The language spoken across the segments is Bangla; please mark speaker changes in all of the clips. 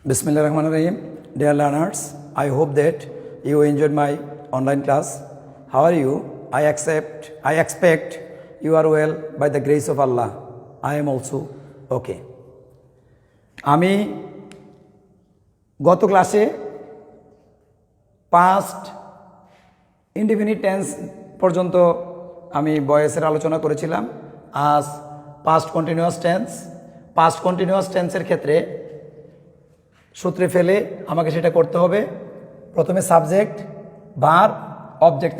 Speaker 1: Bismillahirrahmanirrahim. Dear learners, I hope that you enjoyed my online class. How are you? I expect you are well by the grace of Allah. I am also okay. আমি গত ক্লাসে পাস্ট ইনডিফিনিট টেন্স পর্যন্ত আমি ভয়েসের আলোচনা করেছিলাম। আজ পাস্ট কন্টিনিউয়াস টেন্সের ক্ষেত্রে সূত্রে ফেলে আমাকে সেটা করতে হবে। প্রথমে সাবজেক্ট, ভার্ব, অবজেক্ট,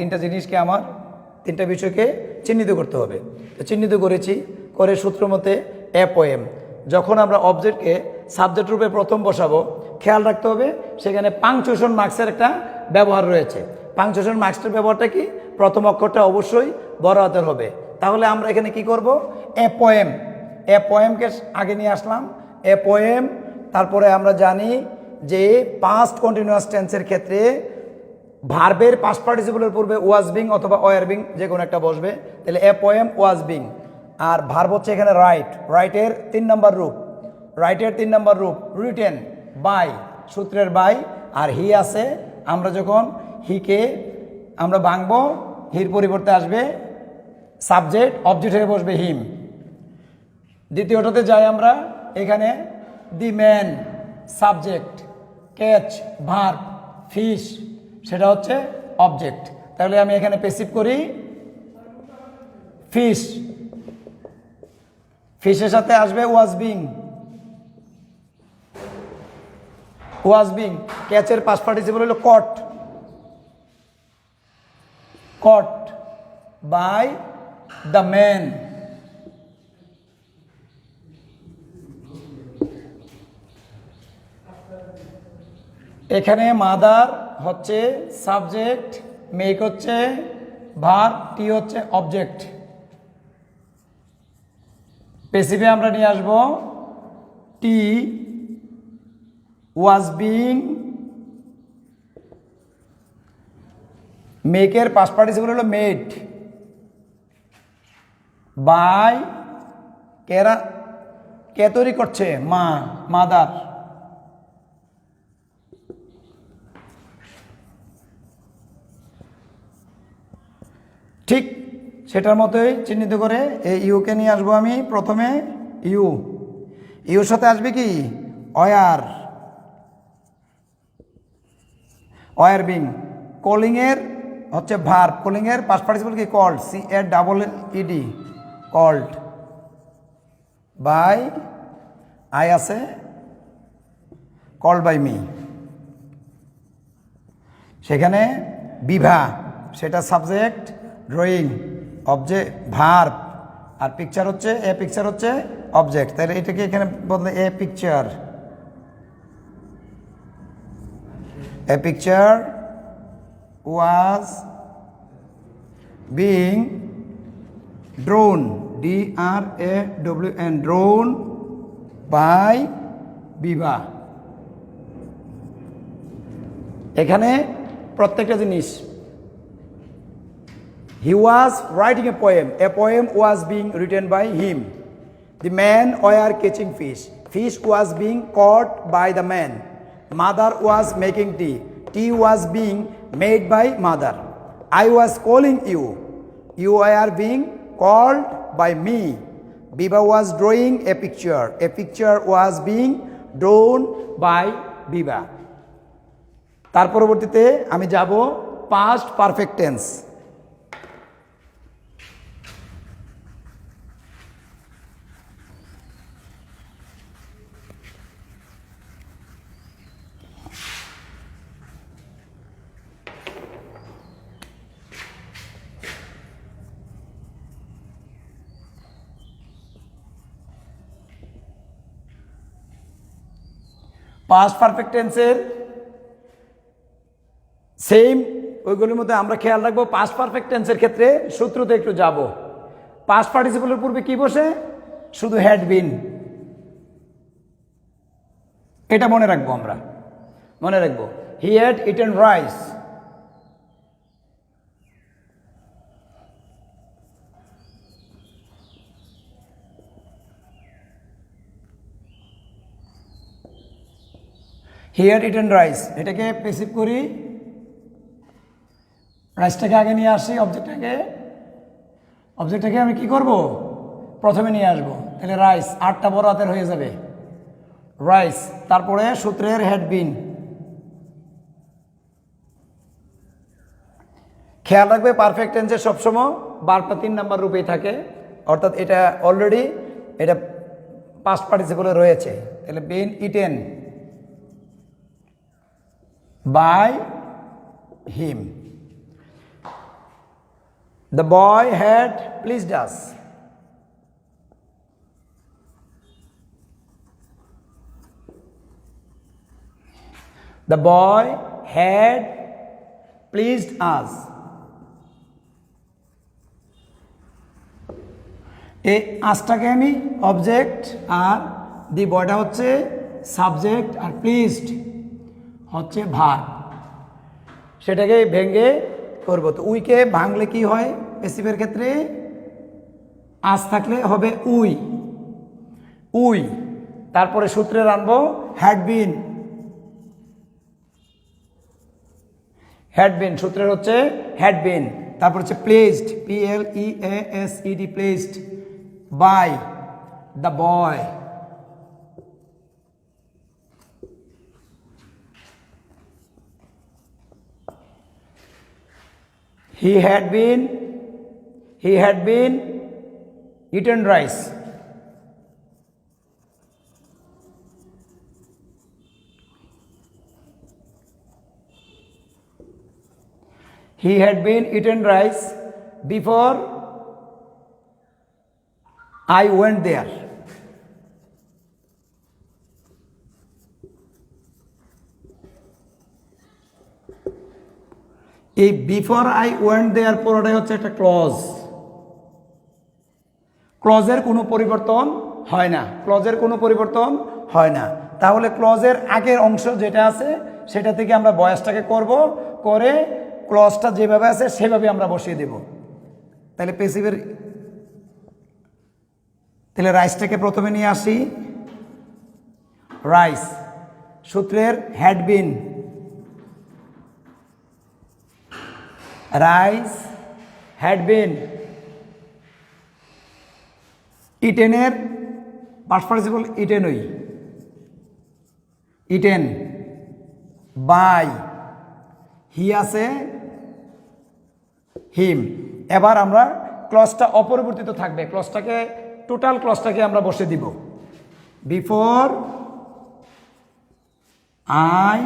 Speaker 1: তিনটা বিষয়কে চিহ্নিত করতে হবে। চিহ্নিত করে সূত্র মতে অ্যাপোয়েম। যখন আমরা অবজেক্টকে সাবজেক্ট রূপে প্রথম বসাবো, খেয়াল রাখতে হবে সেখানে পাংচুয়েশন মার্কসের একটা ব্যবহার রয়েছে। পাংচুয়েশন মার্কসের ব্যবহারটা কি? প্রথম অক্ষরটা অবশ্যই বড় হাতের হবে। তাহলে আমরা এখানে কি করব? অ্যাপোয়েমকে আগে নিয়ে আসলাম। অ্যাপোয়েম। তারপরে আমরা জানি যে পাস্ট কন্টিনিউয়াস টেন্সের ক্ষেত্রে ভার্বের পাস্ট পার্টিসিপলের পূর্বে ওয়াজ বিং অথবা ওয়ার বিং যে কোনো একটা বসবে। তাহলে অ্যাপোয়েম, ওয়াজ বিং। আর ভার্ব হচ্ছে এখানে রাইটের 3 নম্বর রূপ রিটেন বাই, সূত্রের বাই। আর হি আছে, আমরা যখন হিকে আমরা ভাঙবো, হির পরিবর্তে আসবে সাবজেক্ট, অবজেক্ট হয়ে বসবে হিম। দ্বিতীয়টাতে যাই আমরা, এখানে the man subject, catch verb, fish সেটা হচ্ছে অবজেক্ট। তাহলে আমি এখানে প্যাসিভ করি ফিশ, ফিশের সাথে আসবে ওয়াজ বিং। ক্যাচের পাস্ট পার্টিসিপল হলো কট বাই দ্য ম্যান। এখানে মাদার হচ্ছে সাবজেক্ট, মেক হচ্ছে ভার্ব, টি হচ্ছে অবজেক্ট। প্যাসিভে আমরা নিয়ে আসব টি ওয়াজ বিং, মেকের পাস্ট পার্টিসিপল হলো মেড, বাই কে তৈরি করছে? মাদার। ঠিক সেটার মতোই চিহ্নিত করে এই ইউকে নিয়ে আসবো আমি। প্রথমে ইউর সাথে আসবে কি? War being. কলিংয়ের হচ্ছে ভার্ব, কলিংয়ের পাস্ট পার্টিসিপল কি? Called, CALLED, called by, I আছে কল্ড বাই মি। সেখানে বিভা সেটা সাবজেক্ট, ড্রয়িং অবজেক্ট ভার্ব, আর পিকচার হচ্ছে অবজেক্ট। তাহলে এটাকে এখানে বদলে a picture was being drawn, DRAWN, drawn by Bibha. এখানে প্রত্যেকটা জিনিস, he was writing a poem was being written by him. The man were catching fish was being caught by the man. Mother was making tea was being made by mother. I was calling you were being called by me. Biba was drawing a picture was being drawn by Biba. তার পরবর্তীতে আমি যাব past perfect tense. Past perfect টেন্সের সেম ওইগুলির মধ্যে আমরা খেয়াল রাখবো। পাস্ট পারফেক্ট টেন্সের ক্ষেত্রে সূত্রতে একটু যাব। পাস্ট পার্টিসিপলের পূর্বে কি বসে? শুধু হ্যাড বিন। এটা মনে রাখবো হি had eaten rice, he had eaten rice, এটাকে পেসিভ করি, রাইসটাকে আগে নিয়ে আসি, অবজেক্টটাকে আমি কি করব, প্রথমে নিয়ে আসব, তাহলে রাইস, আটটা বড় হাতের হয়ে যাবে রাইস। তারপরে সূত্রের হ্যাড বিন, খেয়াল রাখবে পারফেক্ট টেন্সে সবসময় বারটা 3 নাম্বার রূপেই থাকে, অর্থাৎ এটা অলরেডি এটা পাস্ট পার্টিসিপলে রয়েছে। তাহলে been eaten by him, the boy had pleased us, the boy had pleased us, এই আজটাকে আমি অবজেক্ট আর দি বয়টা হচ্ছে সাবজেক্ট আর প্লিজড হচ্ছে ভার্ব, সেটাকে ভেঙে করব। তো উইকে ভাঙলে কি হয়, পেসিভের ক্ষেত্রে আজ থাকলে হবে উই, উই, তারপরে সূত্রে আনবো হ্যাড বিন, হ্যাড বিন সূত্রের হচ্ছে হ্যাড বিন, তারপর হচ্ছে pleased, PLEASED, pleased by the boy, he had been eaten rice, he had been eaten rice before I went there, এই বিফোর আই ওয়েন্ট দেয়ার পরটাই হচ্ছে একটা ক্লজ, ক্লজের কোনো পরিবর্তন হয় না, ক্লজের কোনো পরিবর্তন হয় না। তাহলে ক্লজের আগের অংশ যেটা আছে সেটা থেকে আমরা বয়সটাকে করব, করে ক্লজটা যেভাবে আছে সেভাবে আমরা বসিয়ে দেব। তাহলে পেসিভের, তাহলে রাইসটাকে প্রথমে নিয়ে আসি, রাইস, সূত্রের had been, rice had been, ইটেনের পাস্ট পার্টিসিপল ইটেনই, ইটেন বাই, হি আছে হিম। এবার আমরা ক্লজটা অপরিবর্তিত থাকবে, ক্লজটাকে টোটাল ক্লজটাকে আমরা বসে দিব, বিফোর আই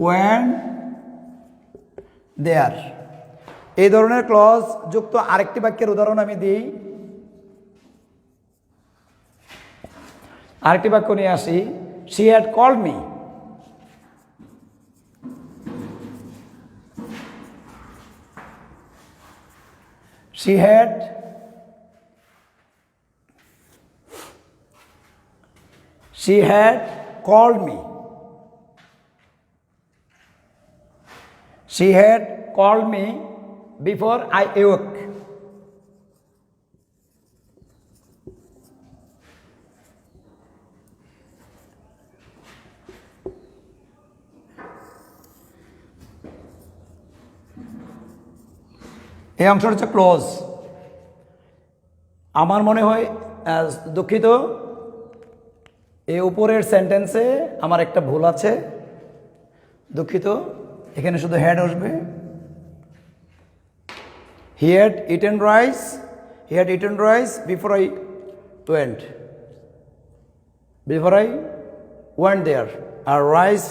Speaker 1: ওয়েন্ট দেয়ার। এই ধরনের ক্লজ যুক্ত আরেকটি বাক্যের উদাহরণ আমি দিই, আরেকটি বাক্য নিয়ে আসি, she had called me, she had called me, she had called me before I awoke, এই অংশটা হচ্ছে ক্লোজ। আমার মনে হয়, দুঃখিত, এই উপরের সেন্টেন্সে আমার একটা ভুল আছে, দুঃখিত, এখানে শুধু হ্যাড আসবে। He had eaten rice before I went there, আর rice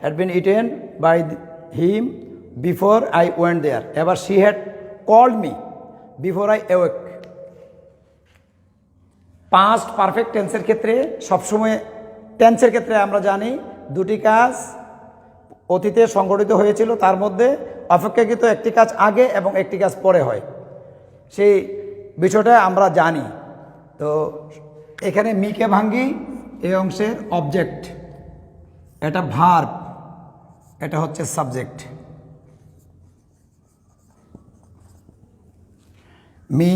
Speaker 1: had been eaten by him before I went there. এবার she had called me before I awake. Past perfect টেন্সের ক্ষেত্রে সবসময়, টেন্সের ক্ষেত্রে আমরা জানি দুটি কাজ অতীতে সংঘটিত হয়েছিল, তার মধ্যে অপেক্ষাকৃত একটি কাজ আগে এবং একটি কাজ পরে হয়, সেই বিষয়টা আমরা জানি। তো এখানে মিকে ভাঙ্গি, এই অংশের অবজেক্ট, এটা ভার্ব, এটা হচ্ছে সাবজেক্ট। মি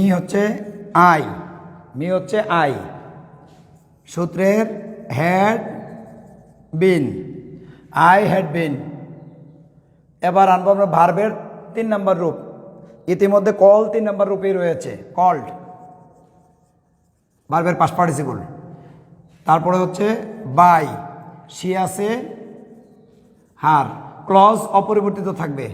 Speaker 1: হচ্ছে আই, সূত্রের had bin, I had been. এবার আনবো আমরা ভার্বের 3 নম্বর রূপ। ইতিমধ্যে কল 3 নম্বর রূপেই রয়েছে, কল্ড, ভার্বের পাস্ট পার্টিসিপল। তারপরে হচ্ছে বাই, সে আছে, হার, ক্লজ অপরিবর্তিত থাকবে।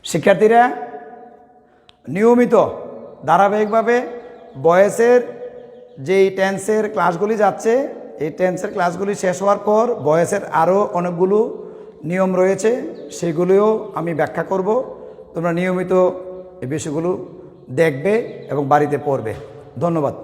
Speaker 1: শিক্ষার্থীরা নিয়মিত ধারাবাহিকভাবে বয়েসের যেই টেন্সের ক্লাসগুলি যাচ্ছে, এই টেন্সের ক্লাসগুলি শেষ হওয়ার পর বয়েসের আরও অনেকগুলো নিয়ম রয়েছে, সেগুলিও আমি ব্যাখ্যা করব। তোমরা নিয়মিত এই বিষয়গুলো দেখবে এবং বাড়িতে পড়বে। ধন্যবাদ।